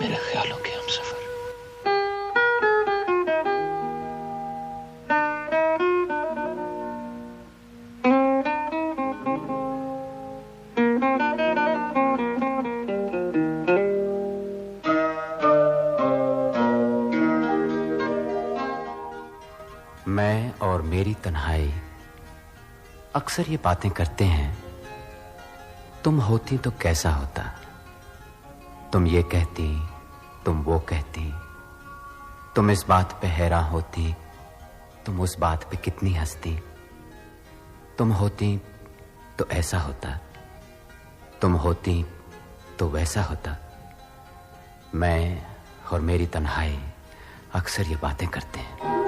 मेरे ख्यालों के हमसफर। मैं और मेरी तन्हाई अक्सर ये बातें करते हैं, तुम होती तो कैसा होता, तुम ये कहती, तुम वो कहती, तुम इस बात पे हैरान होती, तुम उस बात पे कितनी हंसती, तुम होती तो ऐसा होता, तुम होती तो वैसा होता। मैं और मेरी तन्हाई अक्सर ये बातें करते हैं।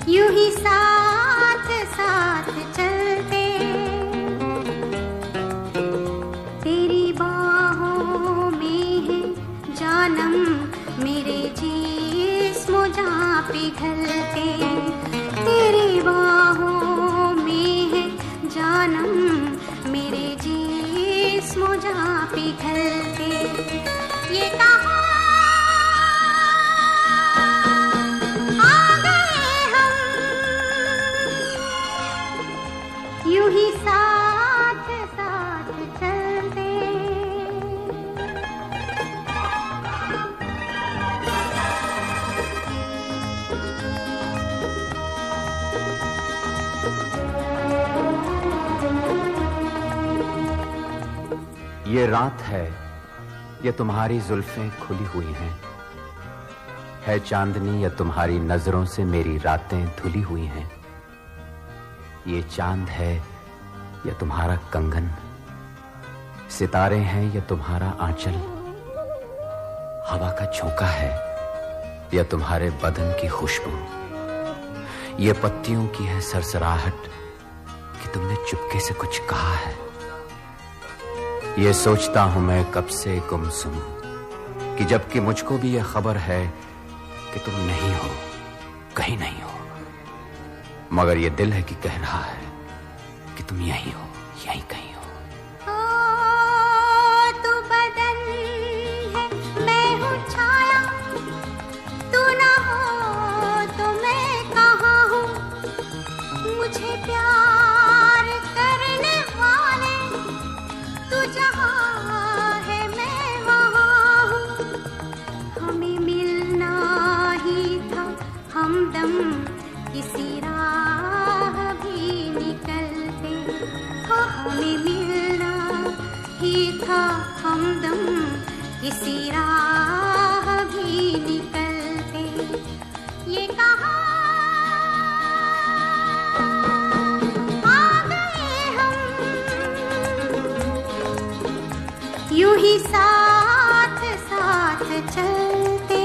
यूं ही साथ साथ चलते, तेरी बाहों में है जानम, मेरे जिस्म जहाँ पिघलते, तेरी बाहों में है जानम, मेरे जिस्म जहाँ पिघलते। ये कहा यूं ही साथ साथ चलते। ये रात है, ये तुम्हारी जुल्फें खुली हुई हैं, है चांदनी या तुम्हारी नजरों से मेरी रातें धुली हुई हैं। ये चांद है या तुम्हारा कंगन, सितारे हैं या तुम्हारा आंचल, हवा का झोंका है या तुम्हारे बदन की खुशबू, ये पत्तियों की है सरसराहट कि तुमने चुपके से कुछ कहा है। ये सोचता हूं मैं कब से गुमसुम कि जबकि मुझको भी यह खबर है कि तुम नहीं हो, कहीं नहीं हो, मगर ये दिल है कि कह रहा है कि तुम यहीं हो, यहीं कहीं हो। तू बदन है, मैं हूँ छाया, तू ना हो तो मैं कहाँ हूँ, मुझे प्यार करने वाले तू जहाँ है मैं वहाँ हूँ। हमें मिलना ही था हमदम, किसी राह भी निकलते, हमें मिलना ही था हमदम, किसी राह भी निकलते। ये कहा आ गए हम, यूं ही साथ साथ चलते।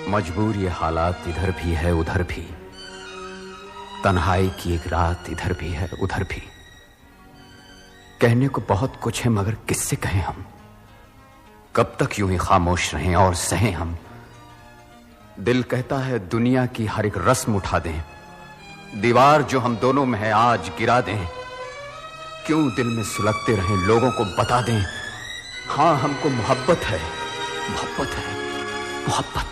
मजबूर ये हालात इधर भी है उधर भी, तन्हाई की एक रात इधर भी है उधर भी। कहने को बहुत कुछ है मगर किससे कहें हम, कब तक यूं ही खामोश रहें और सहें हम। दिल कहता है दुनिया की हर एक रस्म उठा दें, दीवार जो हम दोनों में है आज गिरा दें। क्यों दिल में सुलगते रहें, लोगों को बता दें, हाँ हमको मोहब्बत है, मोहब्बत है, मोहब्बत।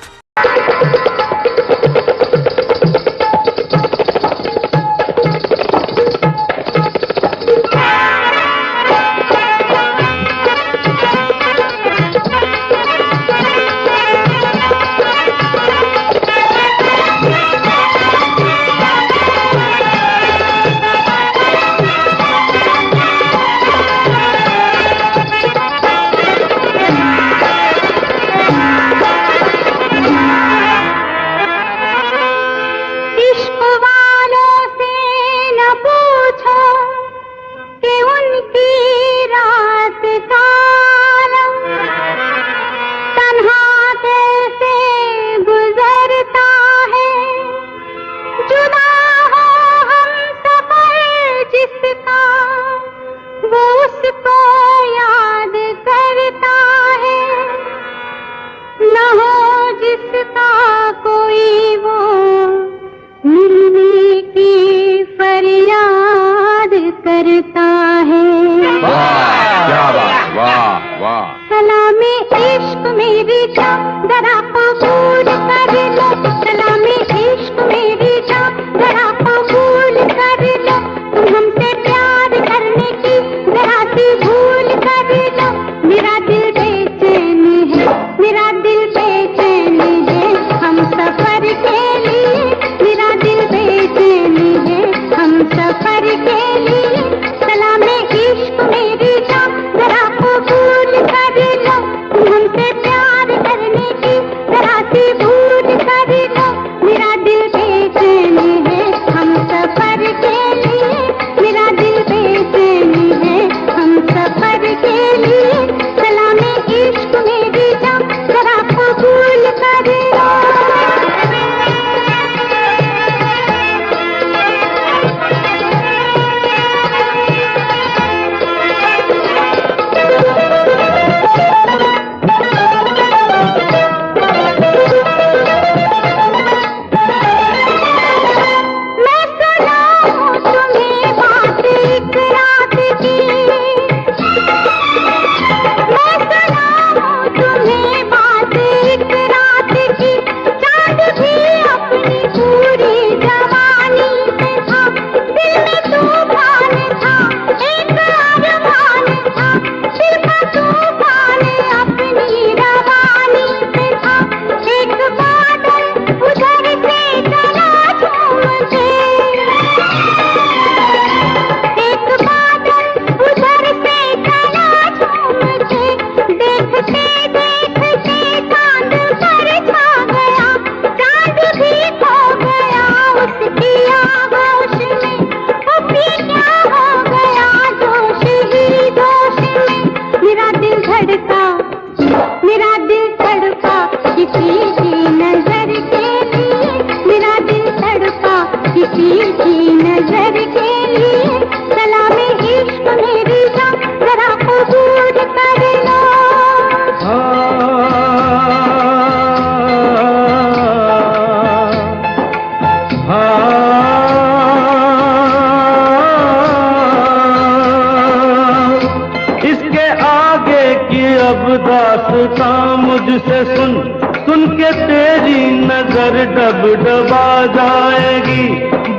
मुझसे सुन के तेरी नजर डबडबा जाएगी।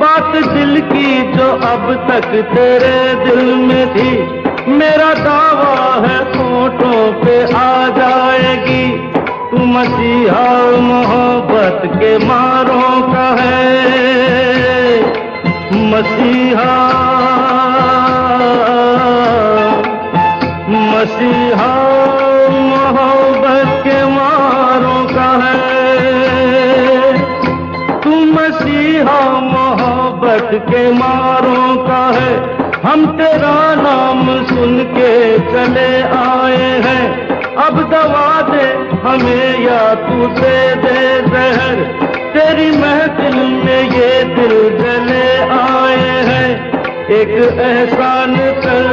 बात दिल की जो अब तक तेरे दिल में थी, मेरा दावा है होठों पे आ जाएगी। तू मसीहा मोहब्बत के मारों का है, मसीहा मसीहा मोहब्बत के मारों का है। तू मसीहा मोहब्बत के मारों का है। हम तेरा नाम सुन के चले आए हैं, अब दवा दे हमें या तू दे दे कर तेरी महफिल में ये दिल जले आए हैं। एक एहसान कर,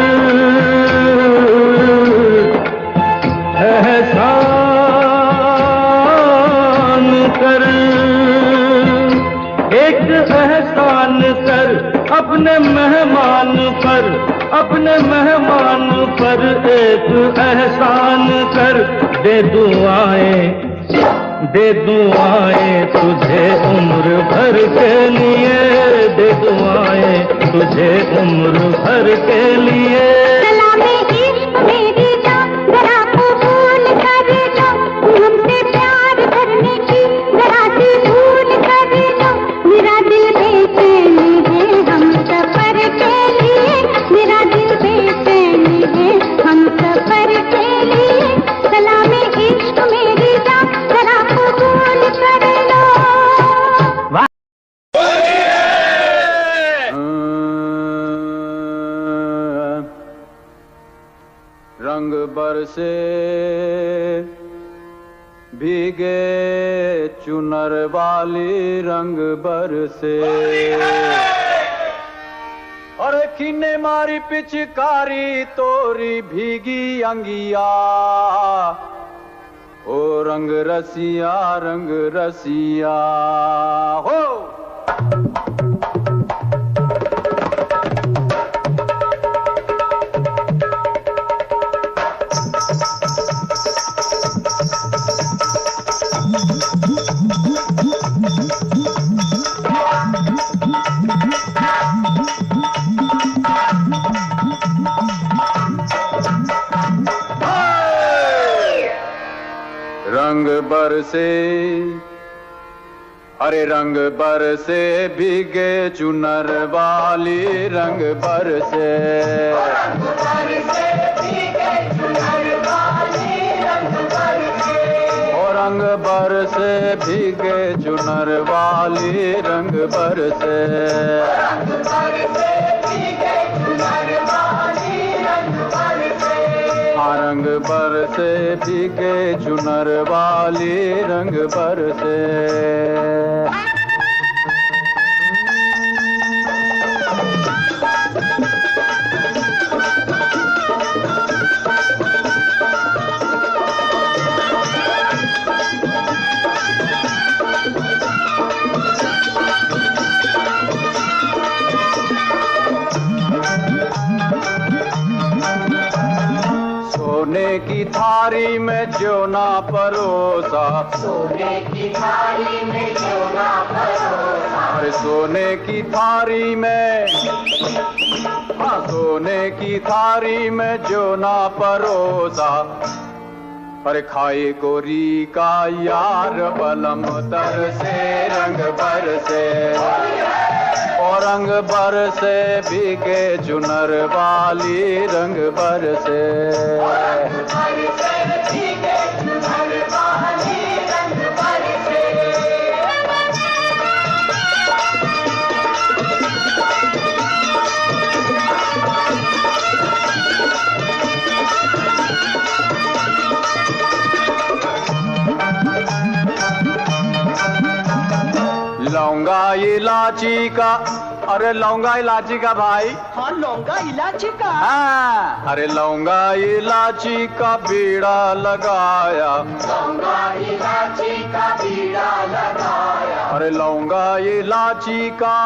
एहसान कर, एक एहसान कर अपने मेहमान पर, अपने मेहमान पर एक एहसान कर। दे दुआएं तुझे उम्र भर के लिए, दे दुआएं तुझे उम्र भर के लिए। सलामे इश्क मेरी जान जरा कबूल कर लो, हमसे प्यार करने की जरा सी भूल कर लो। मेरा दिल बेचैन है हम सफर के लिए, मेरा दिल बेचैन है हम सफर के लिए। सलामे इश्क मेरी जान जरा कबूल कर लो। रंग बरसे भीगे चुनर वाली, रंग बरसे और किन्ने मारी पिचकारी तोरी भीगी अंगिया। ओ रंग रसिया हो। रंग बरसे, अरे रंग बरसे भीगे चुनर वाली, रंग बरसे। ओ रंग बरसे भीगे चुनर वाली, रंग बरसे। रंग बरसे भीगे चुनर वाली, रंग बरसे। सोने की थारी में जो ना परोसा, सोने की थारी में जो ना परोसा। अरे सोने की थारी में, हाँ सोने की थारी में जो ना परोसा। पर खाए गोरी का यार बलम तर से, रंग बरसे। और रंग बरसे भीगे चुनर वाली, रंग बरसे। लौंगा इलाची का, अरे लौंगा इलाची का भाई। हाँ लौंगा इलाची का। हाँ अरे लौंगा इलाची का बीड़ा लगाया, लौंगा इलाची का बीड़ा लगाया। अरे लौंगा इलाची का,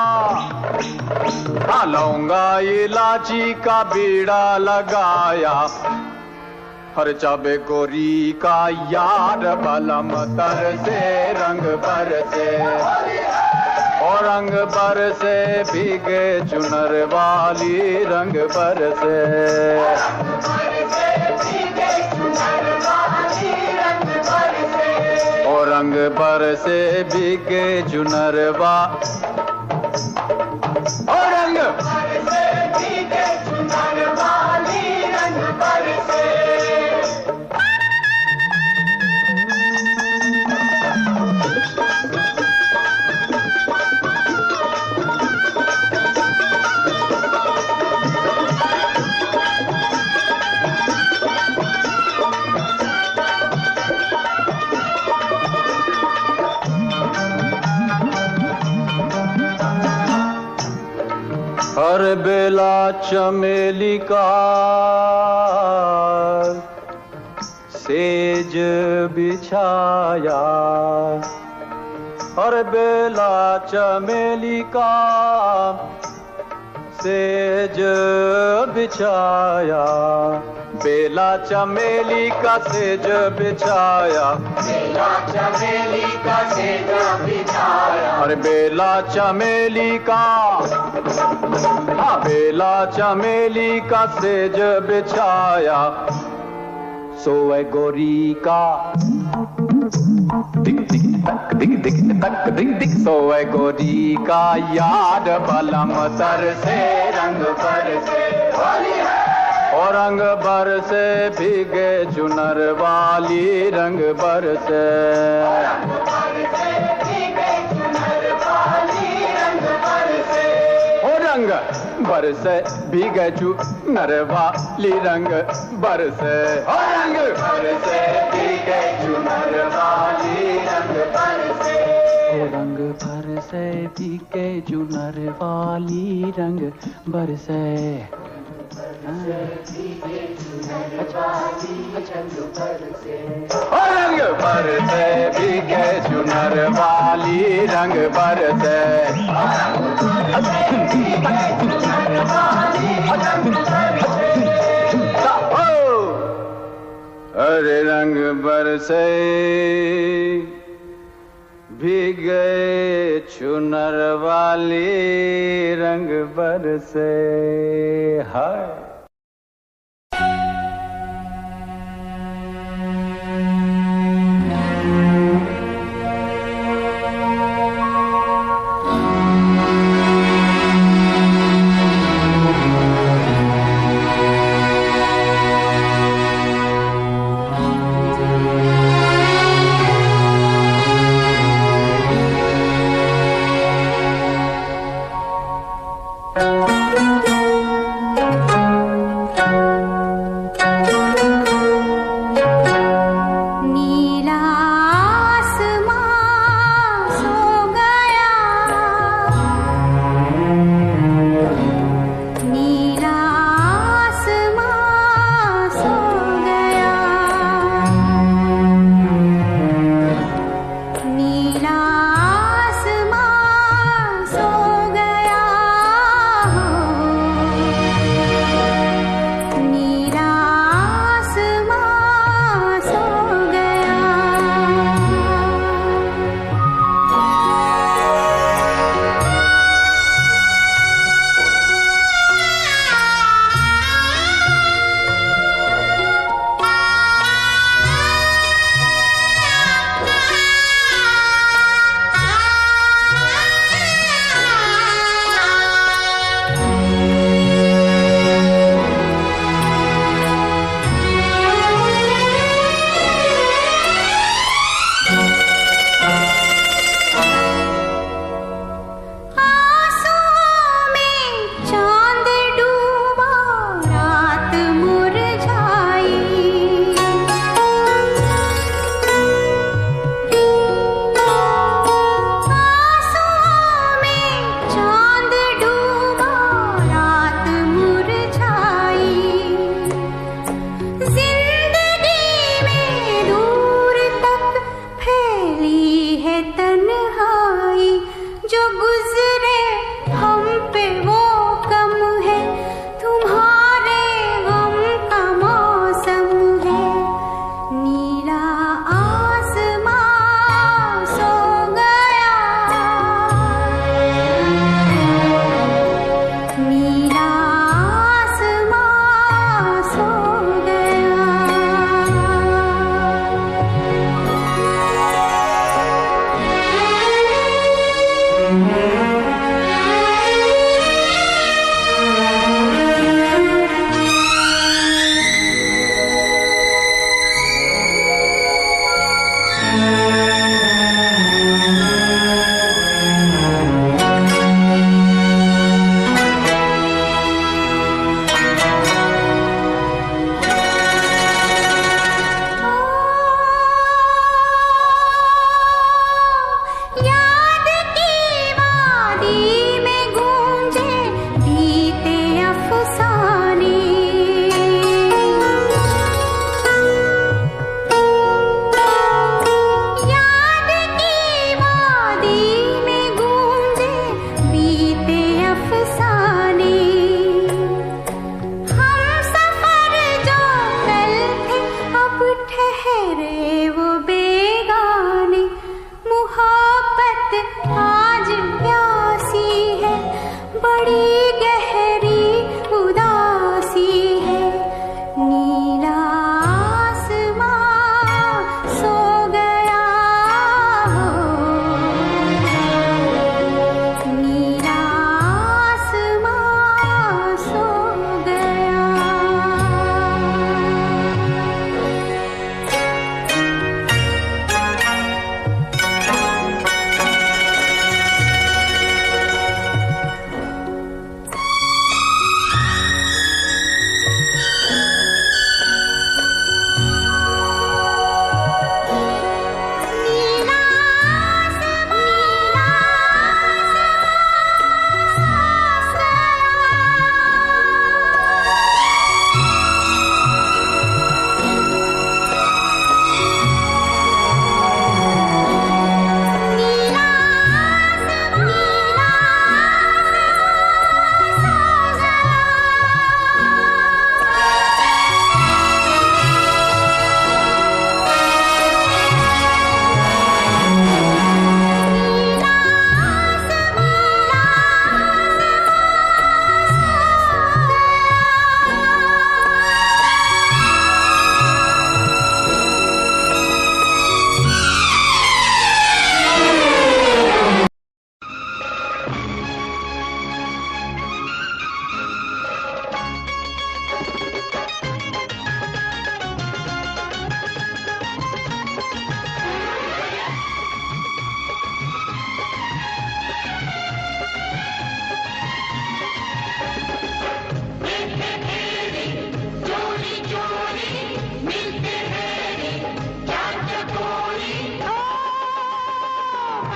हाँ लौंगा इलाची का बीड़ा लगाया। हर चाबे गोरी का यार बलम तर से, रंग बरसे। और रंग बरसे भीगे चुनर वाली, रंग बरसे। और रंग बरसे भीगे चुनर वाली, और रंग बरसे भीगे चुनर वाली, रंग बरसे। हर बेला चमेली का सेज बिछाया, हर बेला चमेली का सेज बिछाया, बेला चमेली का सेज बिछाया, बेला चमेली का सेज बिछाया, अरे बेला चमेली का, हाँ बेला चमेली का सेज बिछाया, सोए गोरी का दिक दिक तक दिक दिक तक दिक दिक, सोए गोरी का याद बलम तर से रंग पर से, और रंग बर से भीगे चुनर वाली रंग बर से, रंग बर से भीगे चुनर वाली रंग बर से, रंग बर से भीगे चुनर वाली रंग बर से, रंग बर से भीगे चुनर वाली रंग बर से, रंग बर से भीगे चुनर वाली रंग बर से, अरे रंग बरसे भीगे चुनर वाली रंग बरसे, हाय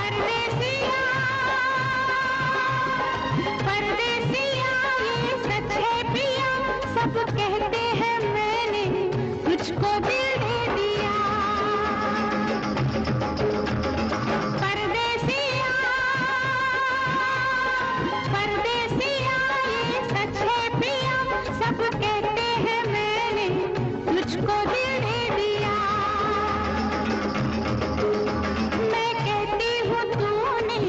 परदेसिया परदेसिया ये सच है पिया, सब कहते हैं मैंने तुझको दिल दे दिया। परदेसिया परदेसिया ये सच है पिया, सब कहते हैं मैंने तुझको दिल दे दिया। मैं कहती हूँ तूने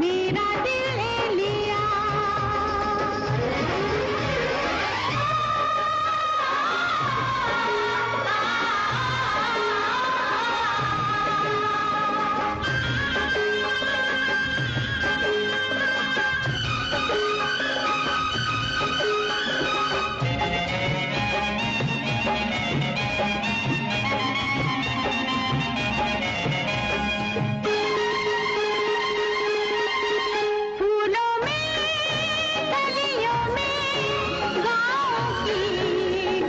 मेरा दिल ले लिया। फूलों में गलियों में गाँव की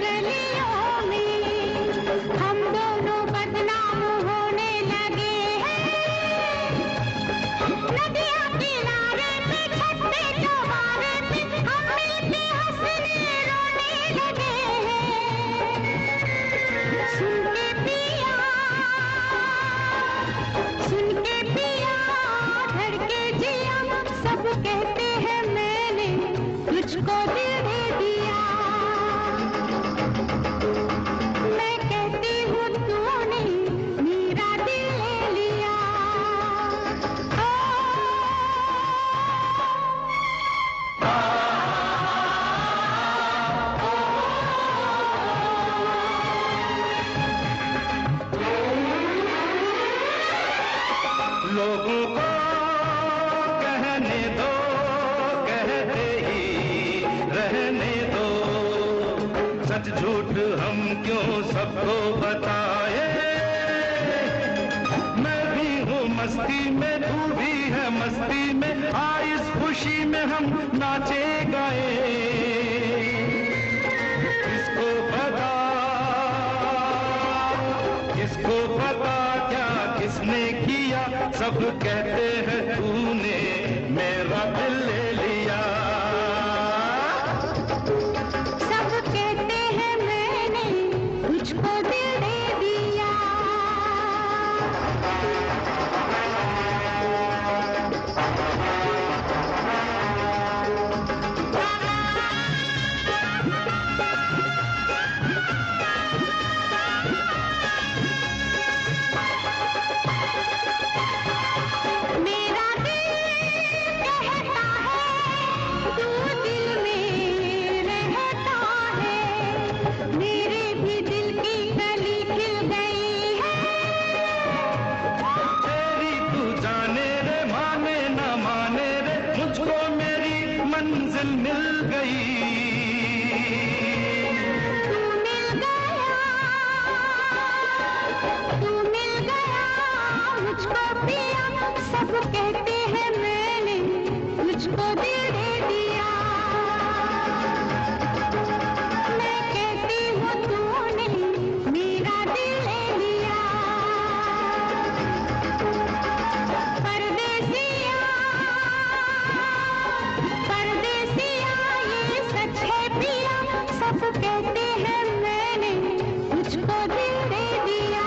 गलियों में हम दोनों बदनाम होने लगे हैं। नदियाँ किनारे पे छत पे चौबारे पे हम मिलके हंसने रोने लगे हैं। सुन के पिया धड़के जिया, सब कहते हैं मैंने तुझको दिल दे दिया। मैं कहती हूँ तूने मेरा दिल ले लिया। लोगों को कहने दो, कहते ही रहने दो, सच झूठ हम क्यों सबको बताए। मैं भी हूँ मस्ती में, तू भी है मस्ती में, आ इस खुशी में हम नाचे गाए। किसको पता क्या किसने किया, सब कहते हैं तूने मेरा दिल ले लिया। सब कहते हैं मैंने तुझको दिल दे दिया। मेरा दिल कहता है तू दिल में रहता है, मेरे भी दिल की कली खिल गई है। तेरी तू जाने रे, माने न माने रे, मुझको मेरी मंजिल मिल गई। तू मिल गया मुझको पिया, सब कहते हैं मैंने तुझको दिल दे दिया। मैं कहती हूँ तूने मेरा दिल ले लिया। परदेसिया परदेसिया ये सच है पिया, सब कहते हैं मैंने तुझको दिल दे दिया।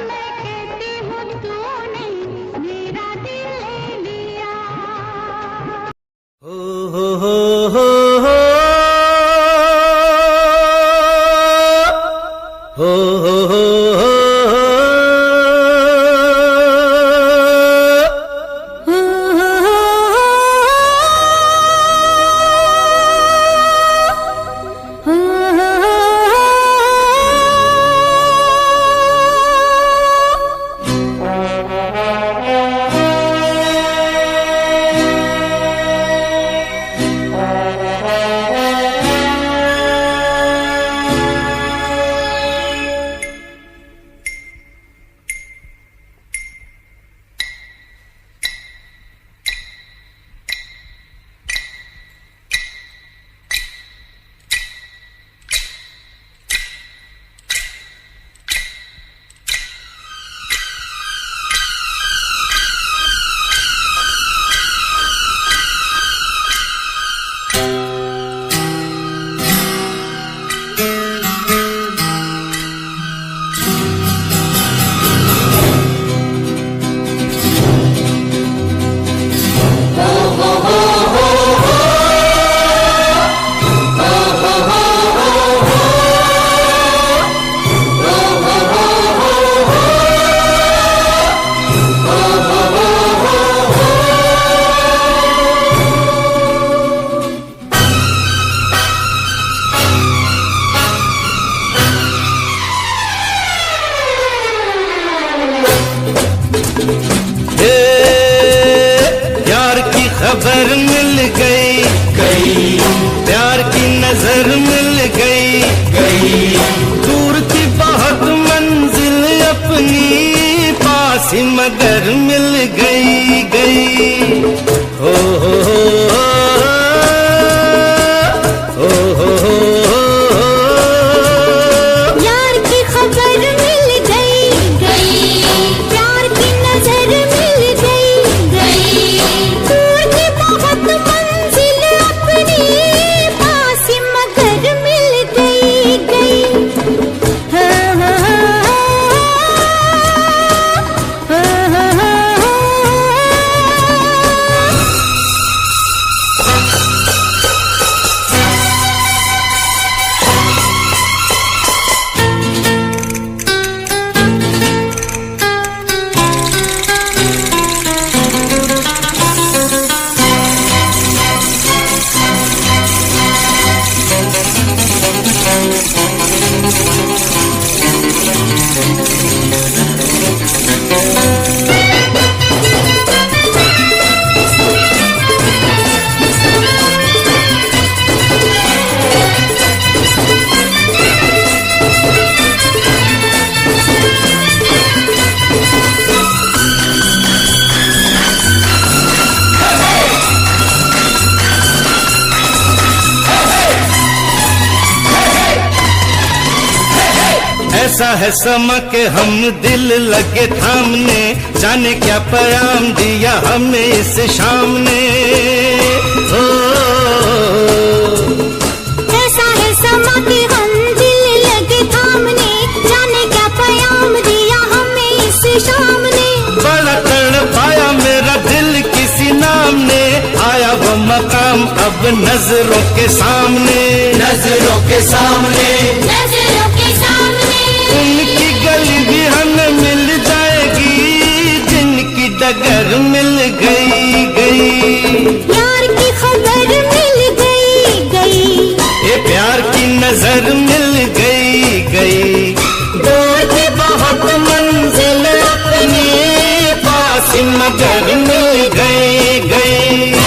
मैं कहती हूँ तूने मेरा दिल ले लिया। खबर मिल गई गई, प्यार की नजर मिल गई गई, दूर थी बहुत मंजिल अपनी पास ही मगर मिल गई गई। हो यार की खबर मिल गई गई, प्यार की नजर मिल गई गई, दूर की बहुत मंजिल अपनी पास ही मगर मिल गई गई। हाँ, हाँ, हाँ, हाँ, हाँ, हाँ, ऐसा है समा के हम दिल लगे थामने, जाने क्या पैगाम दिया हमें इस शाम ने। ओ, ऐसा है समा के हम दिल लगे थामने, जाने क्या पैगाम दिया हमें इस शाम ने। बड़ा तड़पाया मेरा दिल किसी नाम ने, आया वो मकाम अब नजरों के सामने, नजरों के सामने, नजरों के सामने उनकी गली भी हमें मिल जाएगी, जिनकी डगर मिल गई गई। यार की खबर मिल गई गई, ये प्यार की नजर मिल गई गई, दूर की बहुत मंजिल अपनी पास ही मगर मिल गई गई।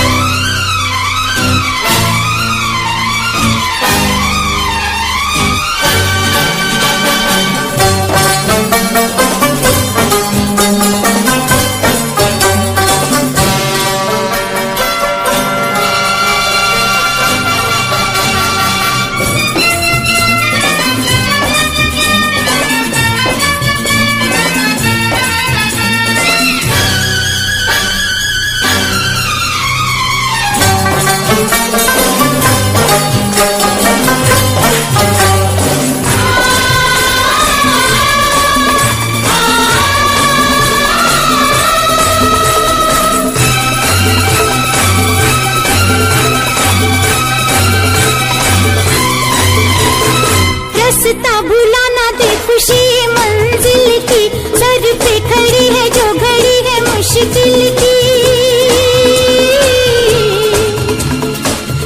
रास्ता भूला ना दे खुशी मंजिल की, सर पे खड़ी है जो घड़ी है मुश्किल की।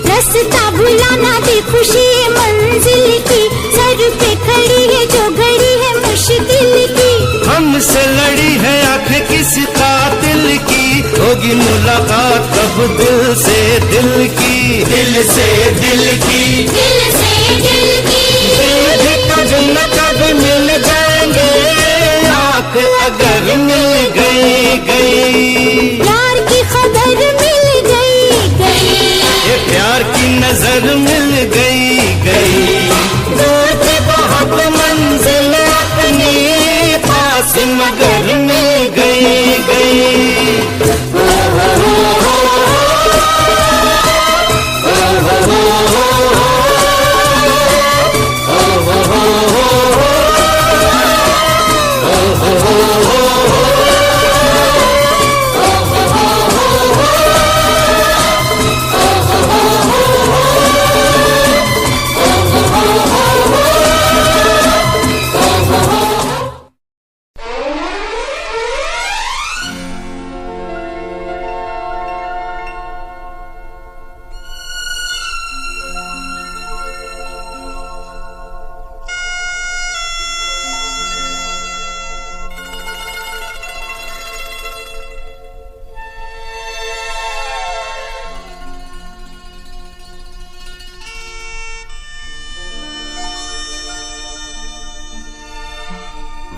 रास्ता भूला ना दे खुशी मंजिल की, सर पे खड़ी है जो घड़ी है मुश्किल की। हमसे लड़ी है आंखें किसी कातिल की, होगी मुलाकात कब दिल से दिल की, दिल से दिल की, दिल से दिल की कभी न कभी मिल जाएंगे, आंख अगर मिल गई गई। यार की खबर मिल गई गई, ये प्यार की नजर मिल गई गई, दूर की बहुत मंजिल अपनी पास मगर मिल गई गई।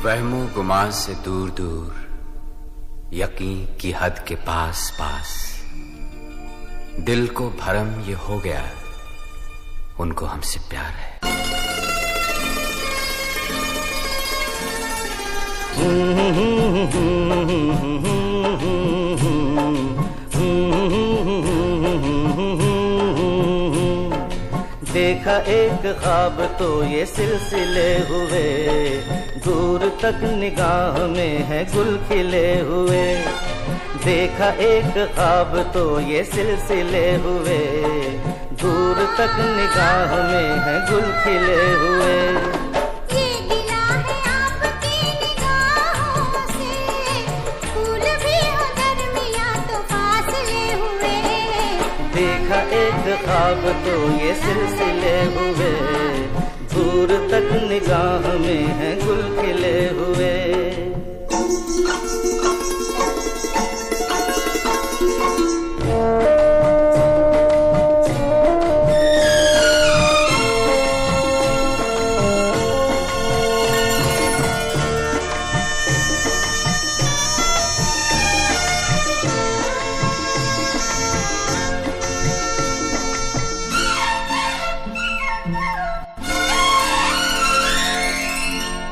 वहमो गुमान से दूर दूर, यकीन की हद के पास पास, दिल को भरम ये हो गया, उनको हमसे प्यार है। देखा एक ख्वाब तो ये सिलसिले हुए, दूर तक निगाह में है गुल खिले हुए। देखा एक ख्वाब तो ये सिलसिले हुए, दूर तक निगाह में है गुल खिले हुए। ये गिला है आपकी निगाहों से, फूल भी हो दरमियां तो फासले हुए। देखा एक ख्वाब तो ये सिलसिले हुए, दूर तक निगाह में है गुल खिले हुए।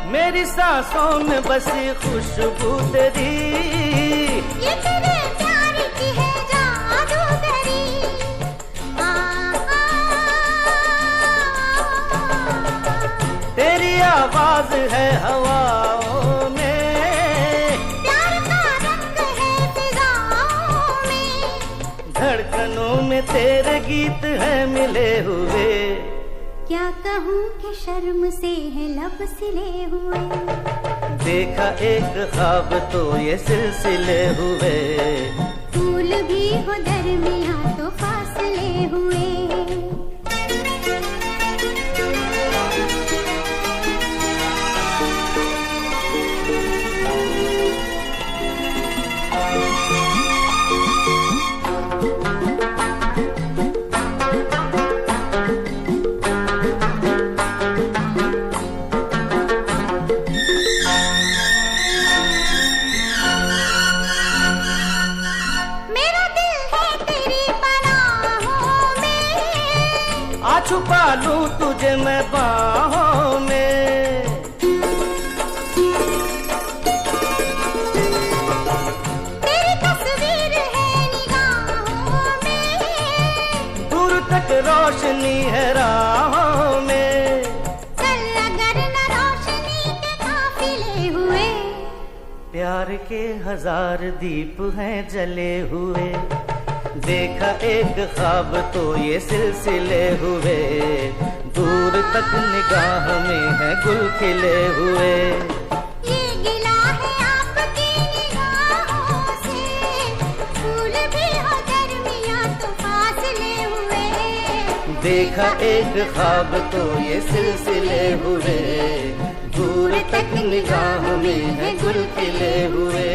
मेरी सांसों में बसी खुशबू तेरी, ये तेरे प्यार की है जादूगरी। तेरी आवाज है हवाओं में, प्यार का रंग है फिजाओं में। धड़कनों में तेरे गीत है मिले हुए। क्या कहूँ कि शर्म से है लब सिले हुए। देखा एक ख्वाब तो ये सिलसिले हुए, फूल भी हो दरमियां तो फासले हुए। छुपा लूं तुझे मैं बाहों में, तेरी तस्वीर है निगाहों में। दूर तक रोशनी है राहों में। चल अगर न रोशनी के काफिले हुए। प्यार के 1000 दीप हैं जले हुए। देखा एक ख्वाब तो ये सिलसिले हुए, दूर तक निगाह में है गुल खिले हुए। ये गिला है आपकी निगाहों से, फूल भी हो दरमियां तो फासले हुए। देखा एक ख्वाब तो ये सिलसिले हुए, दूर तक निगाह में है गुल खिले हुए।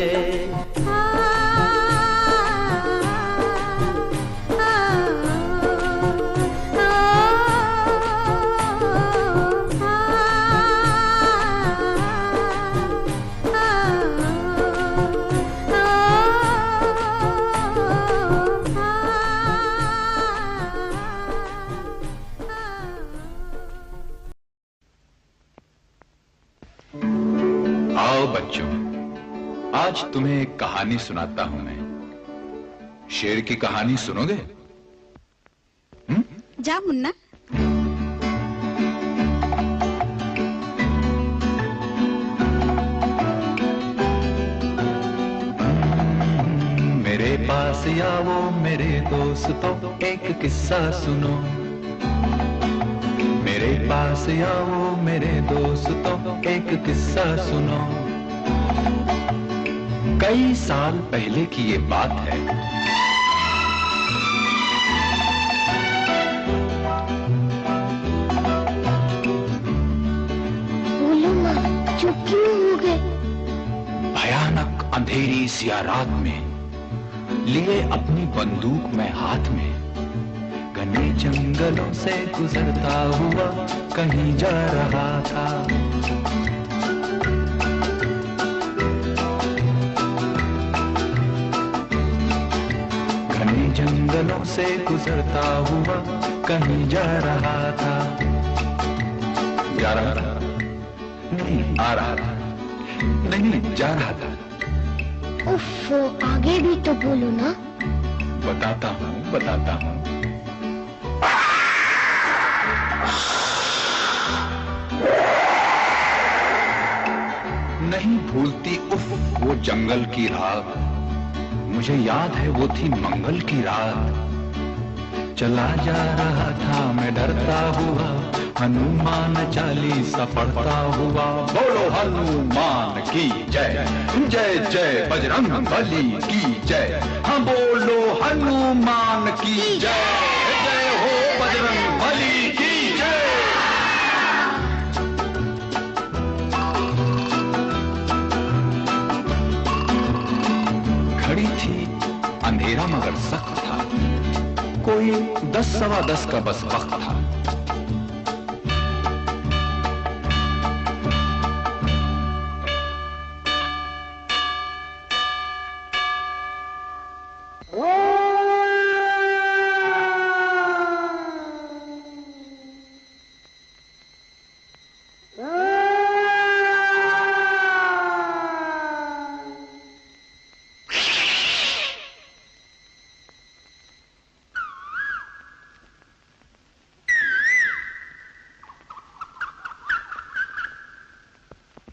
आओ बच्चों, आज तुम्हें एक कहानी सुनाता हूं मैं। शेर की कहानी सुनोगे? जा मुन्ना। मेरे पास आओ मेरे दोस्तों, एक किस्सा सुनो। मेरे पास आओ मेरे दोस्तों, एक किस्सा सुनो। कई साल पहले की ये बात है। बोलो माँ, चुप क्यों हो गए? भयानक अंधेरी सिया रात में लिए अपनी बंदूक में हाथ में, घने जंगलों से गुजरता हुआ कहीं जा रहा था। जंगलों से गुजरता हुआ कहीं जा रहा था। जा रहा था नहीं, आ रहा था। नहीं, जा रहा था। उफ, आगे भी तो बोलो ना। बताता हूँ, बताता हूँ। नहीं भूलती उफ वो जंगल की रात, मुझे याद है वो थी मंगल की रात। चला जा रहा था मैं डरता हुआ, हनुमान चालीसा पढ़ता हुआ। बोलो हनुमान की जय, जय जय बजरंग बली की जय। हाँ बोलो हनुमान की जय, जय हो बजरंग बली की जय। खड़ी थी अंधेरा मगर सख्त था, कोई 10 सवा 10 का बस वक्त था।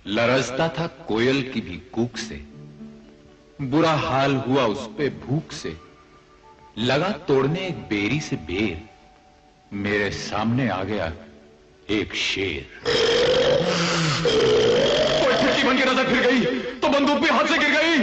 लरजता था कोयल की भी कूक से, बुरा हाल हुआ उस पे भूख से। लगा तोड़ने एक बेरी से बेर, मेरे सामने आ गया एक शेर। कोई खिड़की बन के नजर फिर गई तो बंदूक भी हाथ से गिर गई।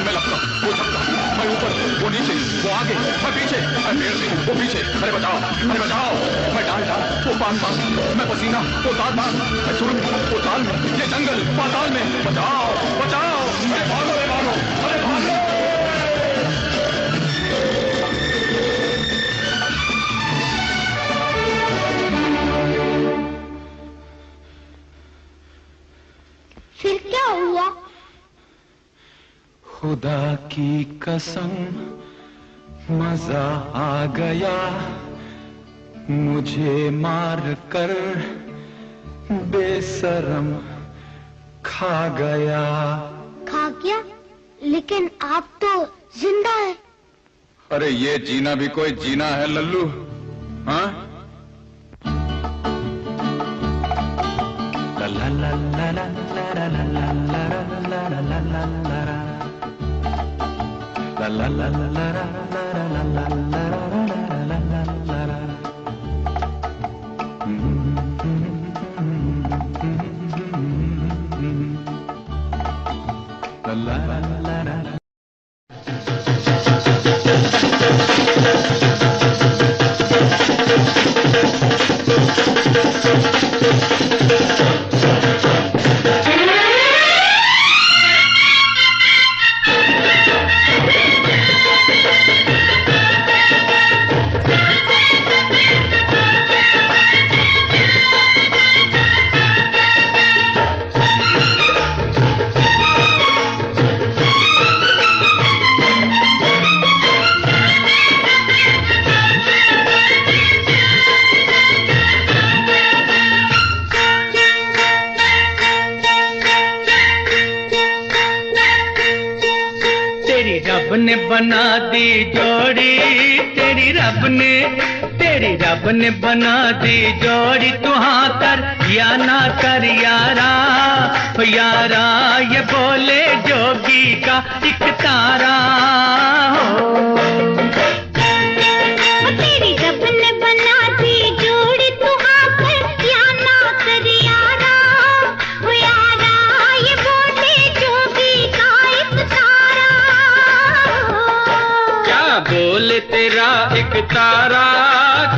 मैं लगता, वो झपटा, मैं ऊपर, वो नीचे, वो आगे, मैं पीछे, मैं पेड़ से, वो पीछे। अरे बचाओ, अरे बचाओ। मैं डाल डाल, वो पान पान, मैं पसीना, वो दाल दाल, मैं सुरंग, वो ताल में, ये जंगल पाताल में। बचाओ, बचाओ, अरे भागो, अरे भागो, अरे भागो। फिर क्या हुआ? खुदा की कसम मजा आ गया, मुझे मार कर बेशरम खा गया। खा गया? लेकिन आप तो जिंदा है। अरे ये जीना भी कोई जीना है लल्लू, हाँ? ला ला ला ला ला ला ला ला ला ला ला ला ला ला La la la la la la la la la la la. La la la la la. ने बना दी जोड़ी, तेरी रब ने बना दी जोड़ी। तू हाँ कर या ना कर यारा, यारा ये बोले जोगी का एक तारा हो। तेरी रब ने बना दी जोड़ी, तू हाँ कर या ना कर यारा, यारा ये बोले जोगी का एक तारा। क्या बोले तेरा एक तारा,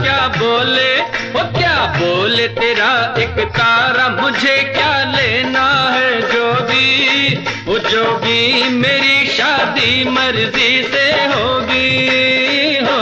क्या बोले वो, क्या बोले तेरा एक तारा। मुझे क्या लेना है जोगी, वो जोगी मेरी शादी मर्जी से होगी हो।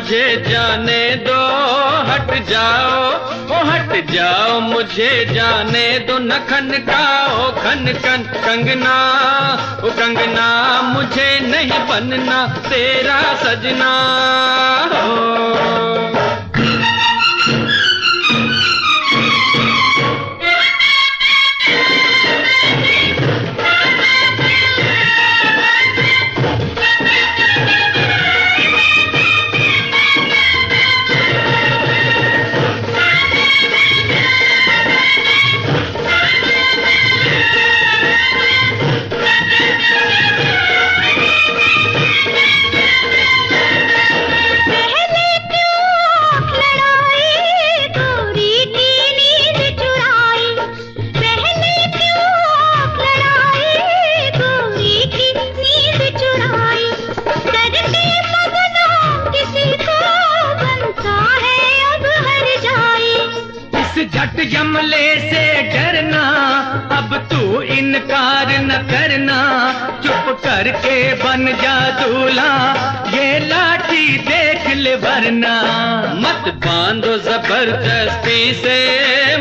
मुझे जाने दो, हट जाओ ओ हट जाओ, मुझे जाने दो, न खनकाओ खन खन कंगना, ओ कंगना मुझे नहीं बनना तेरा सजना हो। जमले से डरना, अब तू इनकार न करना, चुप करके बन जा दूल्हा, ये लाठी देख ले वरना। मत बांधो जबरदस्ती से,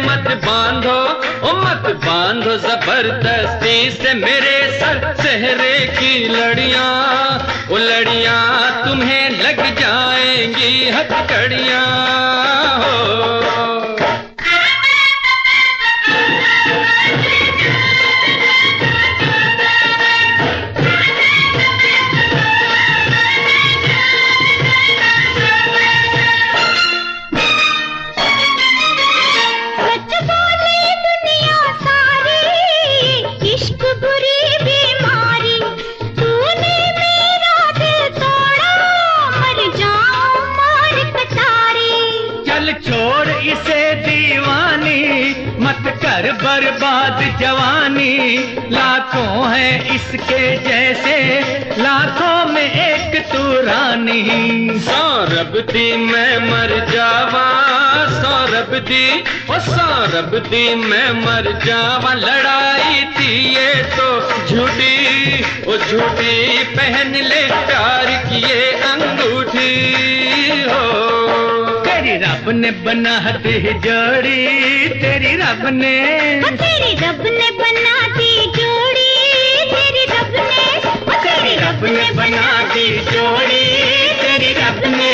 मत बांधो ओ मत बांधो जबरदस्ती से मेरे सर सेहरे की लड़ियां, ओ लड़ियां तुम्हें लग जाएंगी हथकड़ियां हो। बर्बाद जवानी, लाखों है इसके जैसे, लाखों में एक तू रानी। सौरभ दी मैं मर जावा, सौरभ दी ओ सौरभ दी मैं मर जावा, लड़ाई थी ये तो झूठी ओ झूठी, पहन ले प्यार की ये अंगूठी हो। तेरी रब ने बना दी जोड़ी, तेरी रब ने बना दी जोड़ी, तेरी रब ने बना दी जोड़ी, तेरी रब ने।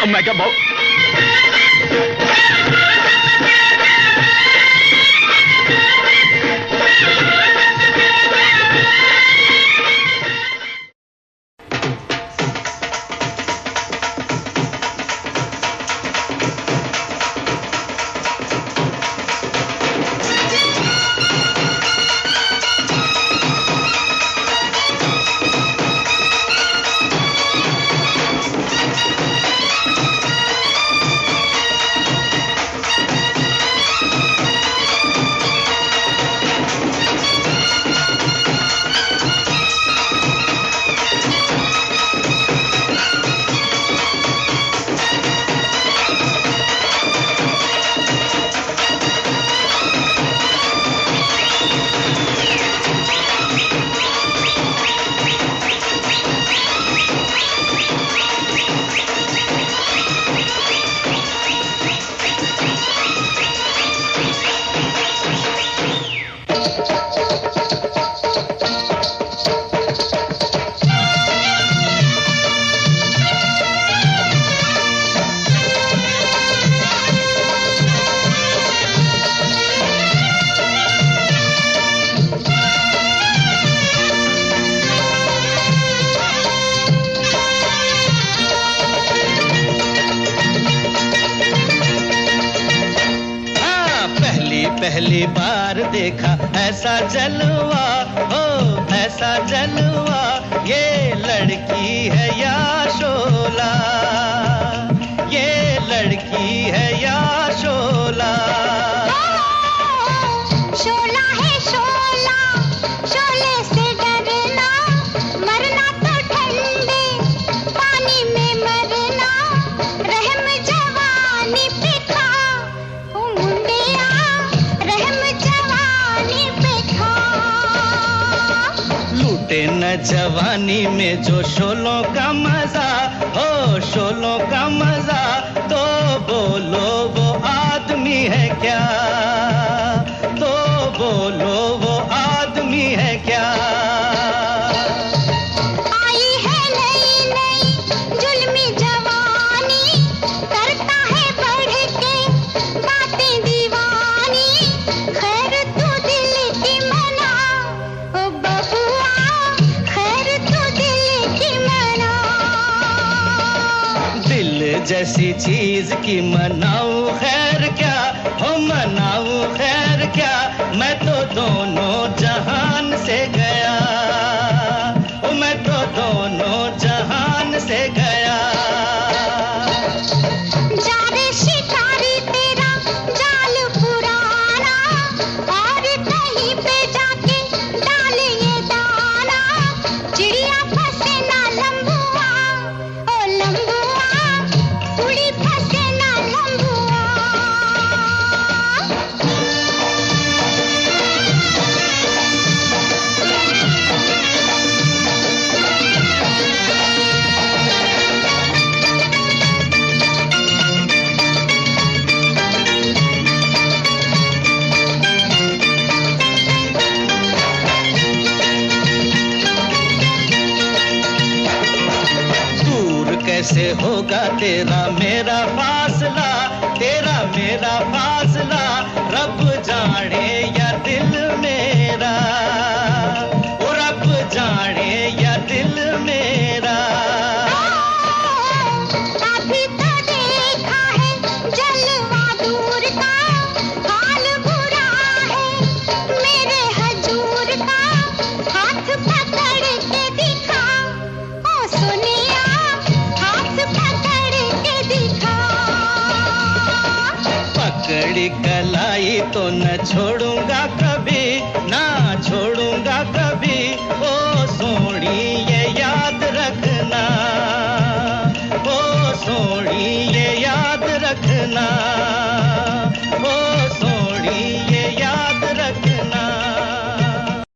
मैं क्या भाव पहली बार देखा ऐसा जलवा, हो ऐसा जलवा, ये लड़की है या शोला, ये लड़की है या शोला। शोला है शोला, शोले से डरना, मरना तो ठंडे पानी में मरना, रहम जवानी पे था ओ मुंडे जवानी में जो शोलों का मजा, हो शोलों का मजा, तो बोलो वो आदमी है क्या, तो बोलो वो आदमी है क्या। आई है नई नई जुल्मी जवानी, करता है बढ़ के बातें दीवानी, खैर तू दिल की मना, ओ बबुआ खैर तू दिल की मना। दिल जैसी चीज की मनाऊं खैर क्या, हो मनाऊं खैर क्या, मैं तो दोनों जहान से गया, ओ मैं तो दोनों जहान से गया। जा रे शिकारी तेरा जाल पुराना, और कहीं पे जाके डाल ये दाना, चिड़िया फंसे ना लंबुआ, ओ लंबुआ उड़ी फंसे ना लंबुआ। दूर कैसे होगा तेरा मेरा फासला, तेरा मेरा फासला, रब जाने या दिल मेरा, ओ रब जाने या दिल मेरा। अभी तो देखा है जलवा दूर का, हाल बुरा है मेरे हजूर का, हाथ पकड़ के दिखा, ओ सुनिया हाथ पकड़ के दिखा। पकड़ी कलाई तो न छोड़ूंगा कभी, ना छोड़ूंगा कभी, ओ सोनी ये याद रखना, ओ सोनी ये याद रखना।